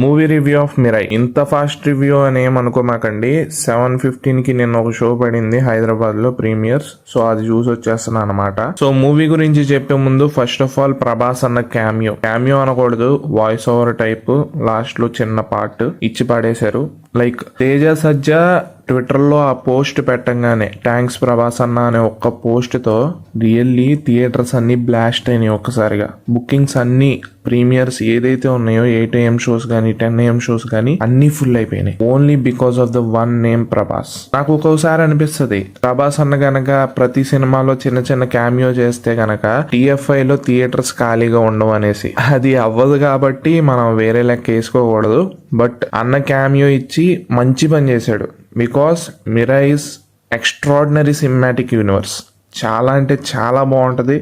Movie review of Mirai. ఇంత fast review అని ఏమనుకోమాకండి. 7:15కి నిన్న ఒక షో పడింది హైదరాబాద్ లో ప్రీమియర్స్. సో అది చూసి వచ్చేస్తున్నా అనమాట. సో మూవీ గురించి చెప్పే ముందు ఫస్ట్ ఆఫ్ ఆల్ ప్రభాస్ అన్న క్యామియో అనకూడదు, వాయిస్ ఓవర్ టైప్ లాస్ట్ లో చిన్న పార్ట్ ఇచ్చి పడేశారు. లైక్ తేజ సజ్జా ట్విట్టర్ లో ఆ పోస్ట్ పెట్టంగానే థ్యాంక్స్ ప్రభాస్ అన్న అనే ఒక్క పోస్ట్ తో రియల్లీ థియేటర్స్ అన్ని బ్లాస్ట్ అయినాయి ఒక్కసారిగా. బుకింగ్స్ అన్ని ప్రీమియర్స్ ఏదైతే ఉన్నాయో 8 AM షోస్ గానీ 10 AM షోస్ గానీ అన్ని ఫుల్ అయిపోయినాయి. Only because of the one name Prabhas. నాకు ఒక్కోసారి అనిపిస్తుంది ప్రభాస్ అన్న గనక ప్రతి సినిమాలో చిన్న చిన్న క్యామియో చేస్తే గనక TFI లో థియేటర్స్ ఖాళీగా ఉండవు అనేసి. అది అవ్వదు కాబట్టి మనం వేరే లెక్క వేసుకోకూడదు. బట్ అన్న క్యామియో ఇచ్చి మంచి పని చేశాడు. Because Mirai is extraordinary cinematic universe. చాలా అంటే చాలా బాగుంటది.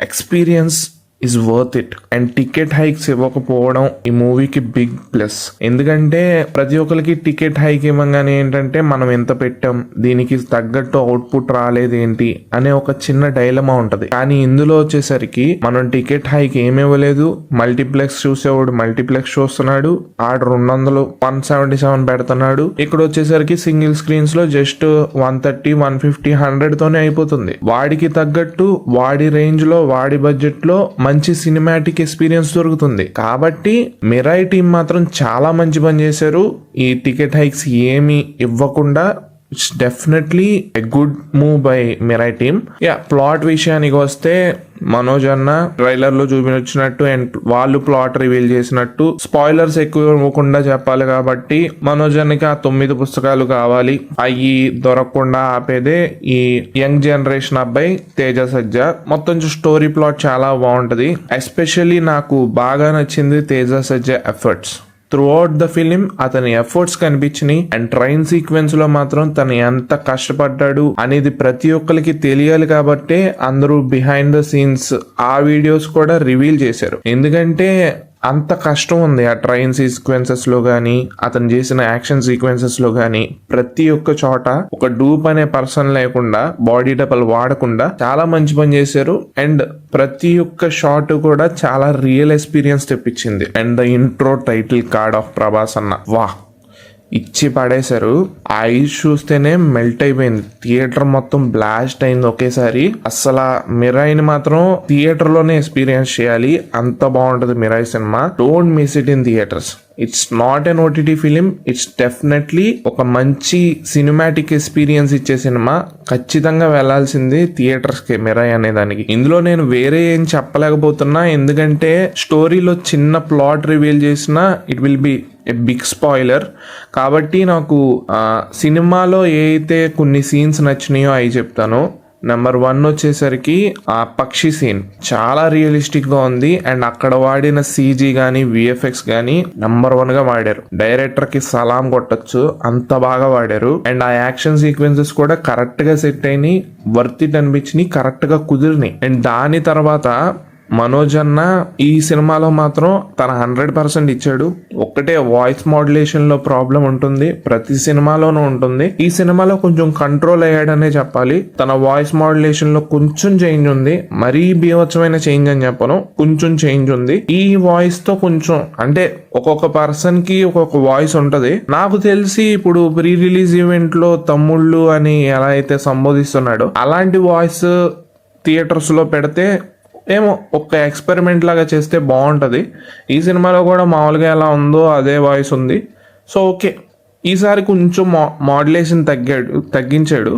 Experience is worth it. And ticket hikes ఇవ్వకపోవడం ఈ మూవీకి బిగ్ ప్లస్. ఎందుకంటే ప్రతి ఒక్కరికి టికెట్ హైక్ ఇవ్వగానే ఏంటంటే మనం ఎంత పెట్టాం, దీనికి తగ్గట్టు అవుట్పుట్ రాలేదు ఏంటి అనే ఒక చిన్న డైలమా ఉంటది. కానీ ఇందులో వచ్చేసరికి మనం టికెట్ హైక్ ఏమి ఇవ్వలేదు. మల్టీప్లెక్స్ చూసేవాడు మల్టీప్లెక్స్ చూస్తున్నాడు, ఆర్డర్ 200 177 పెడుతున్నాడు. ఇక్కడ వచ్చేసరికి సింగిల్ స్క్రీన్స్ లో జస్ట్ 130 150 100 తోనే అయిపోతుంది. వాడికి తగ్గట్టు వాడి రేంజ్ లో వాడి బడ్జెట్ లో మంచి సినిమాటిక్ ఎక్స్పీరియన్స్ దొరుకుతుంది. కాబట్టి మిరాయ్ టీం మాత్రం చాలా మంచి పని చేశారు. ఈ టికెట్ హైక్స్ ఏమి ఇవ్వకుండా it's definitely a good move by Mirai team. Plot విషయానికి వస్తే మనోజ్ అన్న ట్రైలర్ లో చూపించినట్టు అండ్ వాళ్ళు ప్లాట్ రివీల్ చేసినట్టు స్పాయిలర్స్ ఎక్కువ ఇవ్వకుండా చెప్పాలి కాబట్టి మనోజ్ అన్నకి ఆ 9 పుస్తకాలు కావాలి. అవి దొరకకుండా ఆపేదే ఈ యంగ్ జనరేషన్ అబ్బాయి తేజ సజ్జా. మొత్తం స్టోరీ ప్లాట్ చాలా బాగుంటది. ఎస్పెషల్లీ నాకు బాగా నచ్చింది Teja Sajja efforts. Throughout the film అతని ఎఫర్ట్స్ కనిపించినాయి. అండ్ ట్రైన్ సీక్వెన్స్ లో మాత్రం తను ఎంత కష్టపడ్డాడు అనేది ప్రతి ఒక్కరికి తెలియాలి కాబట్టి అందరూ బిహైండ్ ద సీన్స్ ఆ వీడియోస్ కూడా రివీల్ చేశారు. ఎందుకంటే అంత కష్టం ఉంది ఆ ట్రైన్ సీక్వెన్సెస్ లో గానీ అతను చేసిన యాక్షన్ సీక్వెన్సెస్ లో గానీ ప్రతి ఒక్క చోట ఒక డూప్ అనే పర్సన్ లేకుండా బాడీ డబల్ వాడకుండా చాలా మంచి పని చేశారు. అండ్ ప్రతి ఒక్క షాట్ కూడా చాలా రియల్ ఎక్స్పీరియన్స్ తెప్పించింది. And the intro title card of Prabhas అన్న వాహ్ ఇచ్చి పడేశారు. ఆ ఐస్ చూస్తేనే మెల్ట్ అయిపోయింది. థియేటర్ మొత్తం బ్లాస్ట్ అయింది ఒకేసారి. అసలు మిరాయిని మాత్రం థియేటర్ లోనే ఎక్స్పీరియన్స్ చేయాలి. అంత బాగుంటది Mirai cinema. Don't miss it in theatres. It's not an OTT film. It's definitely ఒక మంచి సినిమాటిక్ ఎక్స్పీరియన్స్ ఇచ్చే సినిమా. ఖచ్చితంగా వెళ్లాల్సింది థియేటర్స్ కి మిరాయ్ అనే దానికి. ఇందులో నేను వేరే ఏం చెప్పలేకపోతున్నా, ఎందుకంటే స్టోరీలో చిన్న ప్లాట్ రివీల్ చేసినా it will be a big spoiler. కాబట్టి నాకు సినిమాలో ఏ అయితే కొన్ని సీన్స్ నచ్చినాయో అవి చెప్తాను. నెంబర్ 1 వచ్చేసరికి ఆ పక్షి సీన్ చాలా రియలిస్టిక్ గా ఉంది. అండ్ అక్కడ వాడిన CG గానీ VFX గానీ నెంబర్ 1 గా వాడారు. డైరెక్టర్ కి సలాం కొట్టచ్చు, అంత బాగా వాడారు. అండ్ ఆ యాక్షన్ సీక్వెన్సెస్ కూడా కరెక్ట్ గా సెట్ అయినాయి, వర్త్ ఇట్ అనిపించినాయి, కరెక్ట్ గా కుదిరినాయి. అండ్ దాని తర్వాత మనోజ్ అన్న ఈ సినిమాలో మాత్రం తన 100% ఇచ్చాడు. ఒక్కటే వాయిస్ మాడ్యులేషన్ లో ప్రాబ్లం ఉంటుంది, ప్రతి సినిమాలోనూ ఉంటుంది. ఈ సినిమాలో కొంచెం కంట్రోల్ అయ్యాడనే చెప్పాలి. తన వాయిస్ మాడ్యులేషన్ లో కొంచెం చేంజ్ ఉంది, మరీ బీభత్సమైన చేంజ్ అని చెప్పను, కొంచెం చేంజ్ ఉంది. ఈ వాయిస్ తో కొంచెం అంటే ఒక్కొక్క పర్సన్ కి ఒక్కొక్క వాయిస్ ఉంటది. నాకు తెలిసి ఇప్పుడు ప్రీ రిలీజ్ ఈవెంట్ లో తమ్ముళ్ళు అని ఎలా అయితే సంబోధిస్తున్నాడో అలాంటి వాయిస్ థియేటర్స్ లో పెడితే ఏమో ఒక ఎక్స్పెరిమెంట్ లాగా చేస్తే బాగుంటుంది. ఈ సినిమాలో కూడా మామూలుగా ఎలా ఉందో అదే వాయిస్ ఉంది. సో ఓకే, ఈసారి కొంచెం మాడ్యులేషన్ తగ్గించాడు,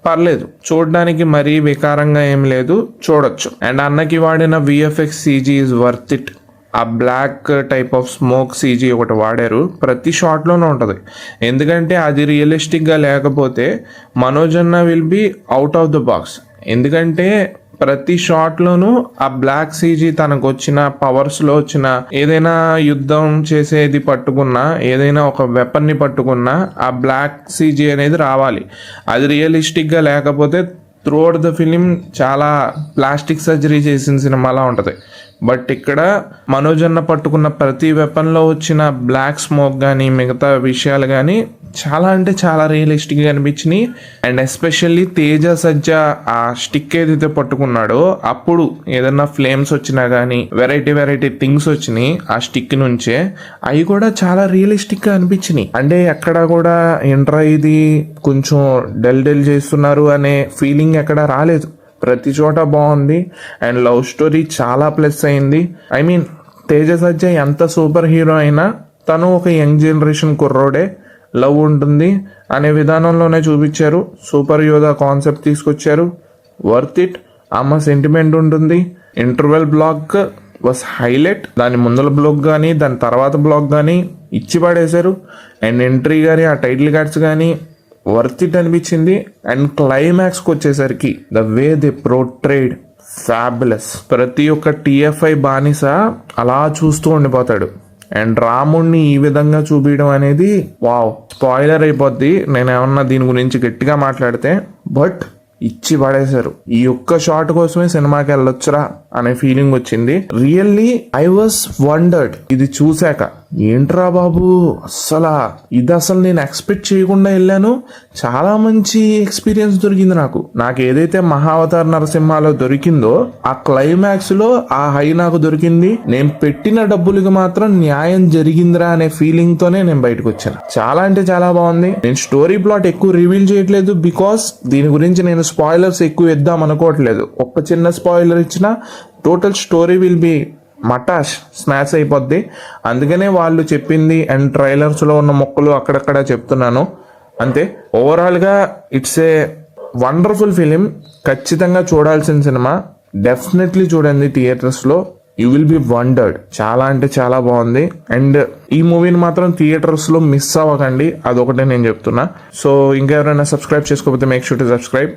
పర్లేదు. చూడడానికి మరీ వికారంగా ఏం లేదు, చూడొచ్చు. అండ్ అన్నకి వాడిన VFX CG is worth it. ఆ black type of smoke CG ఒకటి వాడారు, ప్రతి షాట్లోనే ఉంటుంది. ఎందుకంటే అది రియలిస్టిక్గా లేకపోతే మనోజ్ అన్న will be out of the box. ఎందుకంటే ప్రతి షాట్ లోనూ ఆ బ్లాక్ CG తనకు వచ్చిన పవర్స్ లో వచ్చిన ఏదైనా యుద్ధం చేసేది పట్టుకున్నా, ఏదైనా ఒక వెపన్ ని పట్టుకున్నా ఆ బ్లాక్ CG అనేది రావాలి. అది రియలిస్టిక్ గా లేకపోతే త్రూ అవుట్ ద ఫిలిం చాలా ప్లాస్టిక్ సర్జరీ చేసిన సినిమాలా ఉంటది. బట్ ఇక్కడ మనోజ్ అన్న పట్టుకున్న ప్రతి వెపన్ లో వచ్చిన బ్లాక్ స్మోక్ గానీ మిగతా విషయాలు గానీ చాలా అంటే చాలా రియలిస్టిక్ గా అనిపించినాయి. అండ్ ఎస్పెషల్లీ తేజ సజ్జ ఆ స్టిక్ ఏదైతే పట్టుకున్నాడో అప్పుడు ఏదన్నా ఫ్లేమ్స్ వచ్చినా గానీ వెరైటీ థింగ్స్ వచ్చినాయి ఆ స్టిక్ నుంచే, అవి కూడా చాలా రియలిస్టిక్ గా అనిపించినాయి. అంటే ఎక్కడ కూడా ఏంట్రా ఇది కొంచెం డల్ చేస్తున్నారు అనే ఫీలింగ్ ఎక్కడ రాలేదు. ప్రతి చోట బాగుంది. అండ్ లవ్ స్టోరీ చాలా ప్లస్ అయింది. ఐ మీన్ తేజ సజ్జ ఎంత సూపర్ హీరో అయినా తను ఒక యంగ్ జనరేషన్ కుర్రోడే, లవ్ ఉంటుంది అనే విధానంలోనే చూపించారు. సూపర్ యోధా కాన్సెప్ట్ తీసుకొచ్చారు. Worth it. అమ్మ సెంటిమెంట్ ఉంటుంది. Interval block was highlight. దాని ముందల బ్లాక్ కానీ దాని తర్వాత బ్లాక్ కానీ ఇచ్చి పడేశారు. అండ్ ఎంట్రీ కానీ ఆ టైటిల్ కార్డ్స్ కానీ వర్త్ ఇట్ అనిపించింది. అండ్ క్లైమాక్స్కి వచ్చేసరికి ద వే దే ప్రోట్రేడ్ ఫ్యాబులస్. ప్రతి ఒక్క TFI బానిస అలా చూస్తూ ఉండిపోతాడు. అండ్ రాముణ్ణి ఈ విధంగా చూపించడం అనేది వావ్. స్పాయిలర్ అయిపోద్ది నేను ఏమన్నా దీని గురించి గట్టిగా మాట్లాడితే, బట్ ఇచ్చి పడేశారు. ఈ ఒక్క షాట్ కోసమే సినిమాకి వెళ్ళొచ్చురా అనే ఫీలింగ్ వచ్చింది. రియల్లీ ఐ వాస్ వండర్డ్ ఇది చూశాక. ఏంట్రా బాబు ఇది అసలు నేను ఎక్స్పెక్ట్ చేయకుండా వెళ్ళాను. చాలా మంచి ఎక్స్పీరియన్స్ దొరికింది నాకు ఏదైతే మహావతార్ నరసింహలో దొరికిందో ఆ క్లైమాక్స్ లో ఆ హై నాకు దొరికింది. నేను పెట్టిన డబ్బులకి మాత్రం న్యాయం జరిగిందిరా అనే ఫీలింగ్ తోనే నేను బయటకు వచ్చాను. చాలా అంటే చాలా బాగుంది. నేను స్టోరీ ప్లాట్ ఎక్కువ రివీల్ చేయట్లేదు బికాస్ దీని గురించి నేను స్పాయిలర్స్ ఎక్కువ ఇద్దాం అనుకోవట్లేదు. ఒక్క చిన్న స్పాయిలర్ ఇచ్చినా టోటల్ స్టోరీ విల్ బి మటాష్ స్నాచ్ అయిపోద్ది. అందుకనే వాళ్ళు చెప్పింది అండ్ ట్రైలర్స్ లో ఉన్న మొక్కలు అక్కడక్కడ చెప్తున్నాను అంతే. ఓవరాల్ గా ఇట్స్ ఏ వండర్ఫుల్ ఫిలిం. ఖచ్చితంగా చూడాల్సిన సినిమా. డెఫినెట్లీ చూడండి థియేటర్స్ లో. You will be wondered. చాలా అంటే చాలా బాగుంది. అండ్ ఈ మూవీని మాత్రం థియేటర్స్ లో మిస్ అవ్వకండి, అదొకటే నేను చెప్తున్నా. సో ఇంకెవరైనా సబ్స్క్రైబ్ చేసుకోకపోతే మేక్ షూర్ టు సబ్స్క్రైబ్.